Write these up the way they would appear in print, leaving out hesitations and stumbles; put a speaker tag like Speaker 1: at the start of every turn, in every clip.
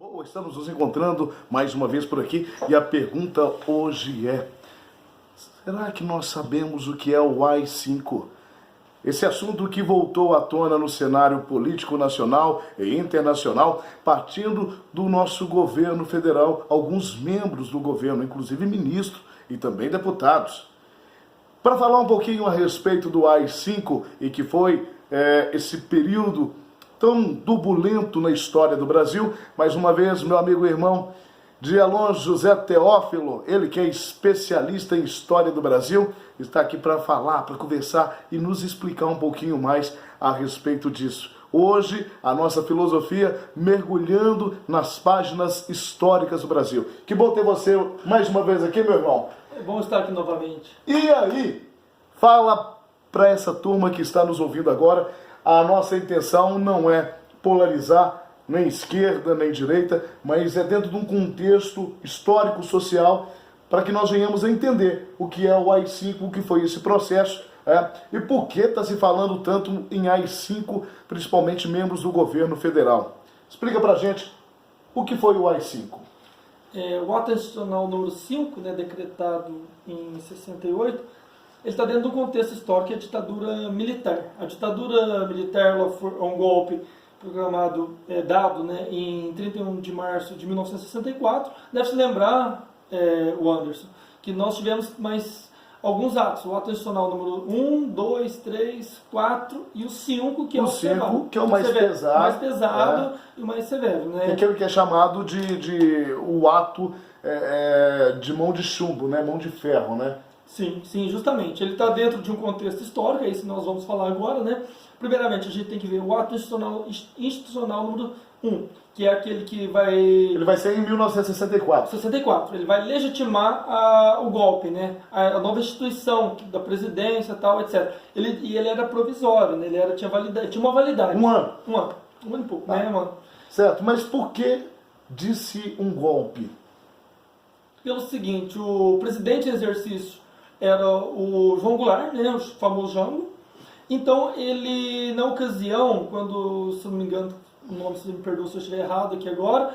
Speaker 1: Boa, estamos nos encontrando mais uma vez por aqui e a pergunta hoje é: será que nós sabemos o que é o AI-5? Esse assunto que voltou à tona no cenário político nacional e internacional, partindo do nosso governo federal, alguns membros do governo, inclusive ministros e também deputados. Para falar um pouquinho a respeito do AI-5 e que foi esse período tão turbulento na história do Brasil, mais uma vez, meu amigo e irmão de Alonso José Teófilo, ele que é especialista em história do Brasil, está aqui para falar, para conversar e nos explicar um pouquinho mais a respeito disso. Hoje, a nossa filosofia mergulhando nas páginas históricas do Brasil. Que bom ter você mais uma vez aqui, meu irmão.
Speaker 2: É bom estar aqui novamente.
Speaker 1: E aí, fala para essa turma que está nos ouvindo agora. A nossa intenção não é polarizar nem esquerda nem direita, mas é dentro de um contexto histórico-social para que nós venhamos a entender o que é o AI-5, o que foi esse processo, e por que está se falando tanto em AI-5, principalmente membros do governo federal. Explica para a gente o que foi o AI-5.
Speaker 2: O ato institucional número 5, decretado em 68, ele está dentro do contexto histórico, que é a ditadura militar. A ditadura militar ela foi um golpe programado, dado em 31 de março de 1964. Deve-se lembrar, o Anderson, que nós tivemos mais alguns atos. O ato institucional número 1, 2, 3, 4 e o 5, que é o
Speaker 1: 5, que é o mais
Speaker 2: severo,
Speaker 1: pesado.
Speaker 2: mais pesado e o mais severo.
Speaker 1: É aquele que é chamado de o ato de mão de chumbo, mão de ferro, né?
Speaker 2: Sim, justamente. Ele está dentro de um contexto histórico, é isso que nós vamos falar agora, Primeiramente, a gente tem que ver o ato institucional número 1, que é aquele que vai...
Speaker 1: Ele vai ser em 1964.
Speaker 2: 64. Ele vai legitimar o golpe, a nova instituição da presidência, tal, etc. Ele era provisório, tinha uma validade.
Speaker 1: Um ano.
Speaker 2: Um ano e pouco, um ano.
Speaker 1: Certo, mas por que disse um golpe?
Speaker 2: Pelo seguinte, o presidente em exercício era o João Goulart, o famoso Jango. Então, ele, na ocasião, quando, se não me engano, o nome, se me perdoa se eu estiver errado aqui agora,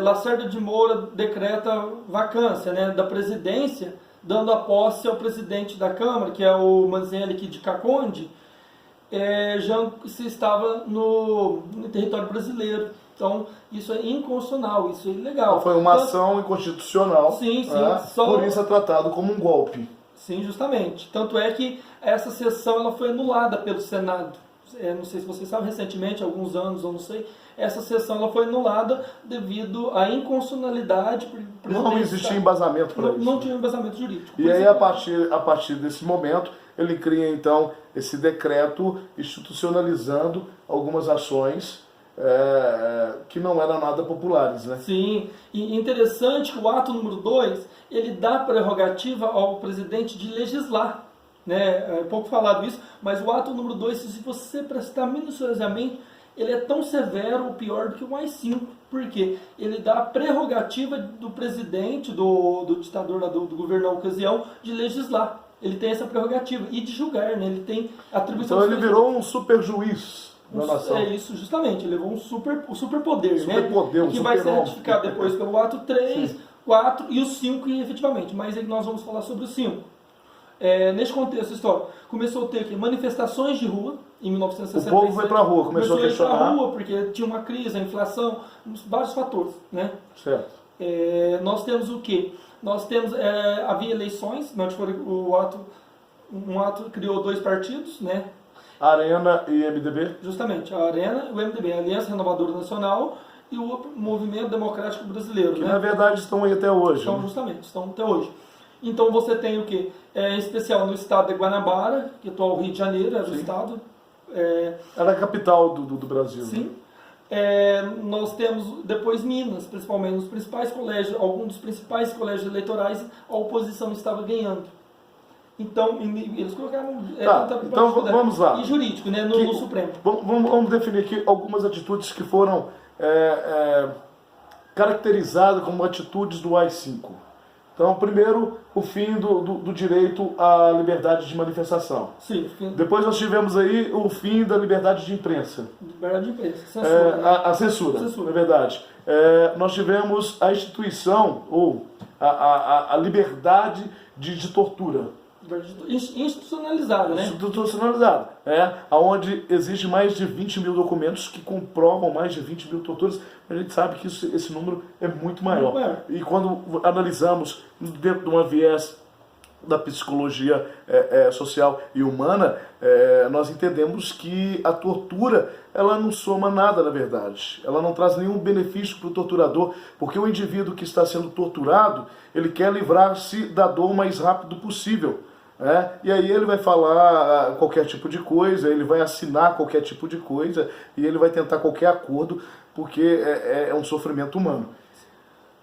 Speaker 2: Lacerda de Moura decreta vacância da presidência, dando a posse ao presidente da Câmara, que é o Manzelli de Caconde, já se estava no território brasileiro. Então, isso é inconstitucional, isso é ilegal.
Speaker 1: Foi uma ação inconstitucional.
Speaker 2: Sim.
Speaker 1: Por isso é tratado como um golpe.
Speaker 2: Sim, justamente. Tanto é que essa sessão ela foi anulada pelo Senado. Não sei se vocês sabem, recentemente, alguns anos, eu não sei, essa sessão ela foi anulada devido à inconstitucionalidade.
Speaker 1: Não existia embasamento para isso.
Speaker 2: Não tinha embasamento jurídico.
Speaker 1: E aí, a partir desse momento, ele cria, então, esse decreto institucionalizando algumas ações que não eram nada populares,
Speaker 2: Sim, e interessante que o ato número 2, ele dá prerrogativa ao presidente de legislar. É pouco falado isso, mas o ato número 2, se você prestar minuciosamente, ele é tão severo ou pior do que o AI-5. Por quê? Ele dá a prerrogativa do presidente, do ditador, do governo na ocasião, de legislar. Ele tem essa prerrogativa e de julgar, ele tem atribuição.
Speaker 1: Então ele virou um super juiz.
Speaker 2: É isso, justamente. Ele levou um superpoder,
Speaker 1: que
Speaker 2: vai ser ratificado depois pelo ato 3, 4 e o 5, efetivamente. Mas aí nós vamos falar sobre o 5. Neste contexto histórico, começou a ter aqui manifestações de rua, em 1967.
Speaker 1: O povo foi para a rua, começou a questionar.
Speaker 2: Ir para a rua, porque tinha uma crise, a inflação, vários fatores,
Speaker 1: Certo.
Speaker 2: Nós temos o quê? Nós temos, havia eleições, um ato criou dois partidos,
Speaker 1: Arena e MDB?
Speaker 2: Justamente, a Arena e o MDB, a Aliança Renovadora Nacional e o Movimento Democrático Brasileiro.
Speaker 1: Que na verdade estão aí até hoje.
Speaker 2: Estão até hoje. Então você tem o quê? Em especial no estado de Guanabara, que é atual Rio de Janeiro, era o estado.
Speaker 1: Era a capital do Brasil.
Speaker 2: Sim. Nós temos depois Minas, principalmente nos principais colégios, alguns dos principais colégios eleitorais, a oposição estava ganhando. Então, eles colocaram...
Speaker 1: então vamos lá.
Speaker 2: E jurídico, no Supremo.
Speaker 1: Vamos definir aqui algumas atitudes que foram caracterizadas como atitudes do AI-5. Então, primeiro, o fim do direito à liberdade de manifestação.
Speaker 2: Sim, fim.
Speaker 1: Depois nós tivemos aí o fim da liberdade de imprensa.
Speaker 2: Liberdade de imprensa, censura.
Speaker 1: A censura, é verdade. Nós tivemos a instituição, ou a liberdade de tortura.
Speaker 2: Institucionalizada, né?
Speaker 1: Institucionalizada, onde existe mais de 20 mil documentos que comprovam mais de 20 mil torturas. A gente sabe que esse número é muito maior. E quando analisamos dentro de uma viés da psicologia social e humana, nós entendemos que a tortura ela não soma nada, na verdade. Ela não traz nenhum benefício para o torturador, porque o indivíduo que está sendo torturado, ele quer livrar-se da dor o mais rápido possível. E aí ele vai falar qualquer tipo de coisa, ele vai assinar qualquer tipo de coisa e ele vai tentar qualquer acordo, porque é um sofrimento humano.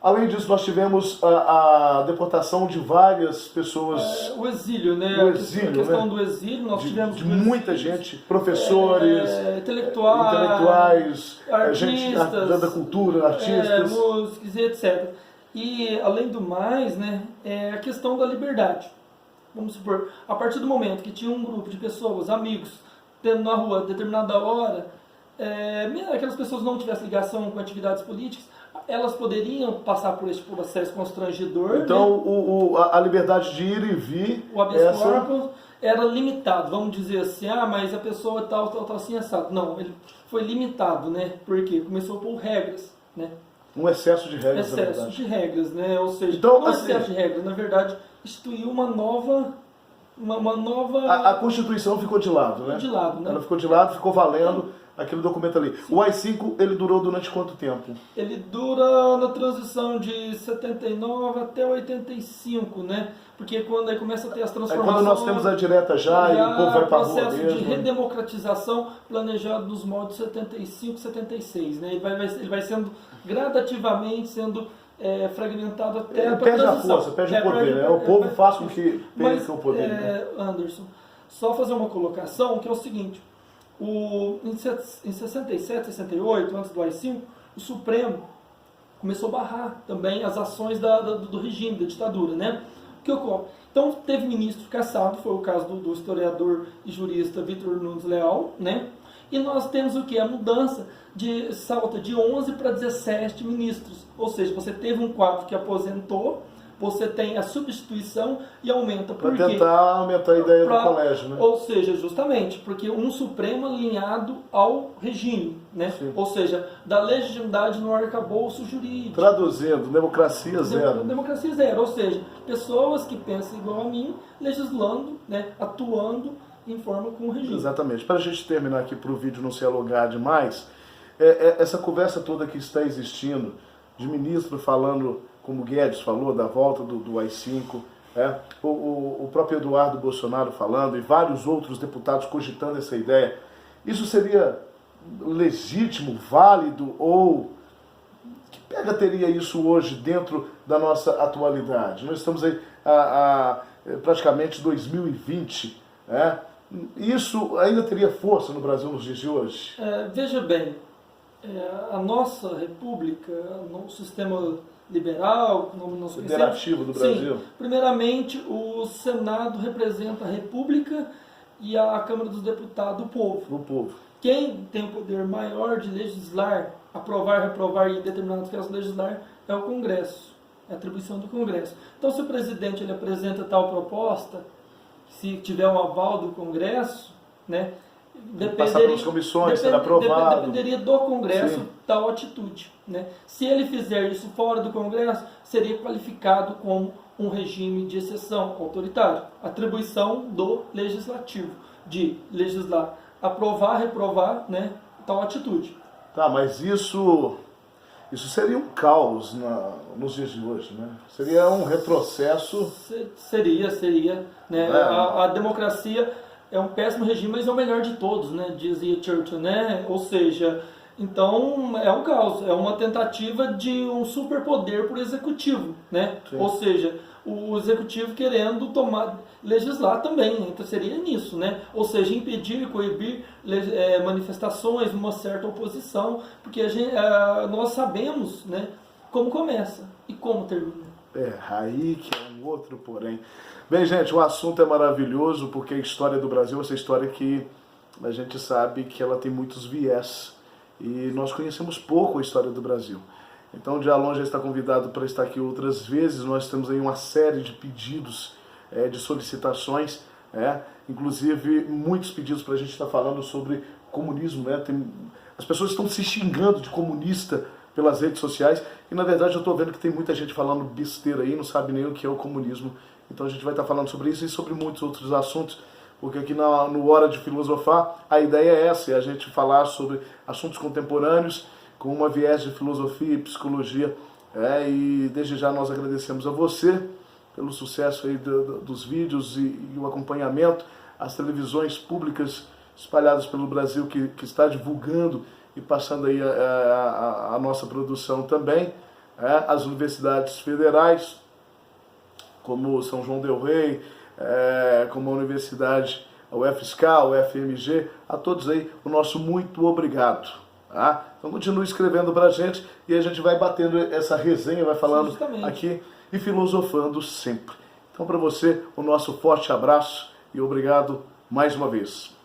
Speaker 1: Além disso, nós tivemos a deportação de várias pessoas.
Speaker 2: O exílio, né?
Speaker 1: O exílio,
Speaker 2: a questão do exílio, nós tivemos
Speaker 1: de muita gente, professores,
Speaker 2: intelectuais,
Speaker 1: gente da cultura, artistas,
Speaker 2: músicos, etc. E, além do mais, né, a questão da liberdade. Vamos supor, a partir do momento que tinha um grupo de pessoas, amigos, tendo na rua a determinada hora, aquelas pessoas não tivessem ligação com atividades políticas, elas poderiam passar por esse processo constrangedor.
Speaker 1: Então,
Speaker 2: né?
Speaker 1: a liberdade de ir e vir,
Speaker 2: o habeas corpus era limitado, vamos dizer assim, mas a pessoa tal assim, assado. Não, ele foi limitado, né? Porque começou por regras, né?
Speaker 1: Um excesso de regras,
Speaker 2: excesso de regras, né? Ou seja,
Speaker 1: então,
Speaker 2: não assim, excesso de regras, na verdade, instituiu uma nova...
Speaker 1: A Constituição ficou de lado, né?
Speaker 2: De lado, né?
Speaker 1: Ela ficou de lado, ficou valendo aquele documento ali. Sim. O AI-5, ele durou durante quanto tempo?
Speaker 2: Ele dura na transição de 79 até 85, né? Porque quando aí começa a ter as transformações...
Speaker 1: quando nós temos a direta já e o povo vai para a rua mesmo. O processo
Speaker 2: de redemocratização planejado nos moldes 75, 76, né? Ele vai sendo gradativamente sendo fragmentado até a
Speaker 1: perde a força, perde o poder, né? O povo faz com que perca o poder. Né?
Speaker 2: Anderson, só fazer uma colocação que é o seguinte: em 67, 68, antes do AI-5, o Supremo começou a barrar também as ações do regime, da ditadura, né? O que ocorre? Então, teve ministro cassado, foi o caso do historiador e jurista Vitor Nunes Leal, né? E nós temos o que? A mudança salta de 11 para 17 ministros. Ou seja, você teve um quadro que aposentou, você tem a substituição e aumenta.
Speaker 1: Para tentar aumentar a ideia do colégio, né?
Speaker 2: Ou seja, justamente, porque um Supremo alinhado ao regime, né?
Speaker 1: Sim.
Speaker 2: Ou seja, da legitimidade no arcabouço jurídico.
Speaker 1: Traduzindo, democracia zero.
Speaker 2: Democracia zero, ou seja, pessoas que pensam igual a mim, legislando, né? Atuando em forma com o regime.
Speaker 1: Exatamente. Para a gente terminar aqui, para o vídeo não se alongar demais, essa conversa toda que está existindo, de ministro falando, como Guedes falou, da volta do AI-5, o próprio Eduardo Bolsonaro falando, e vários outros deputados cogitando essa ideia, isso seria legítimo, válido, ou que pega teria isso hoje dentro da nossa atualidade? Nós estamos aí a praticamente 2020, isso ainda teria força no Brasil nos dias de hoje?
Speaker 2: Veja bem, a nossa república, o sistema liberal, como nós conhecemos,
Speaker 1: federativo do Brasil.
Speaker 2: Sim, primeiramente, o Senado representa a República e a Câmara dos Deputados o povo.
Speaker 1: O povo.
Speaker 2: Quem tem o poder maior de legislar, aprovar, reprovar e em determinados casos legislar é o Congresso, é a atribuição do Congresso. Então, se o presidente ele apresenta tal proposta, se tiver um aval do Congresso, né,
Speaker 1: pelas comissões, será aprovado.
Speaker 2: Dependeria do Congresso
Speaker 1: Sim.
Speaker 2: tal atitude, né? Se ele fizer isso fora do Congresso, seria qualificado como um regime de exceção autoritário. Atribuição do Legislativo, de legislar, aprovar, reprovar, né, tal atitude.
Speaker 1: Tá, mas isso seria um caos nos dias de hoje, né? Seria um retrocesso.
Speaker 2: Seria, né? A democracia é um péssimo regime, mas é o melhor de todos, né? Dizia Churchill, né? Ou seja, então é um caos, é uma tentativa de um superpoder por executivo, né?
Speaker 1: Sim.
Speaker 2: Ou seja, o executivo querendo legislar também, então seria nisso, né? Ou seja, impedir e coibir manifestações, uma certa oposição, porque nós sabemos, né, como começa e como termina.
Speaker 1: aí que é um outro porém. Bem, gente, o assunto é maravilhoso, porque a história do Brasil, essa história que a gente sabe que ela tem muitos viés, e nós conhecemos pouco a história do Brasil. Então, o Dialon já está convidado para estar aqui outras vezes. Nós temos aí uma série de pedidos, de solicitações, inclusive muitos pedidos para a gente estar falando sobre comunismo. As pessoas estão se xingando de comunista pelas redes sociais, e na verdade eu estou vendo que tem muita gente falando besteira aí, não sabe nem o que é o comunismo. Então a gente vai estar falando sobre isso e sobre muitos outros assuntos, porque aqui no Hora de Filosofar, a ideia é essa, é a gente falar sobre assuntos contemporâneos, com uma viés de filosofia e psicologia. E desde já nós agradecemos a você pelo sucesso aí dos vídeos e o acompanhamento, as televisões públicas espalhadas pelo Brasil que está divulgando e passando aí a nossa produção também, as universidades federais, como São João del Rei, como a Universidade, a UFSC, a UFMG, a todos aí o nosso muito obrigado. Então continue escrevendo pra gente e a gente vai batendo essa resenha, vai falando aqui e filosofando sempre. Então para você, o nosso forte abraço e obrigado mais uma vez.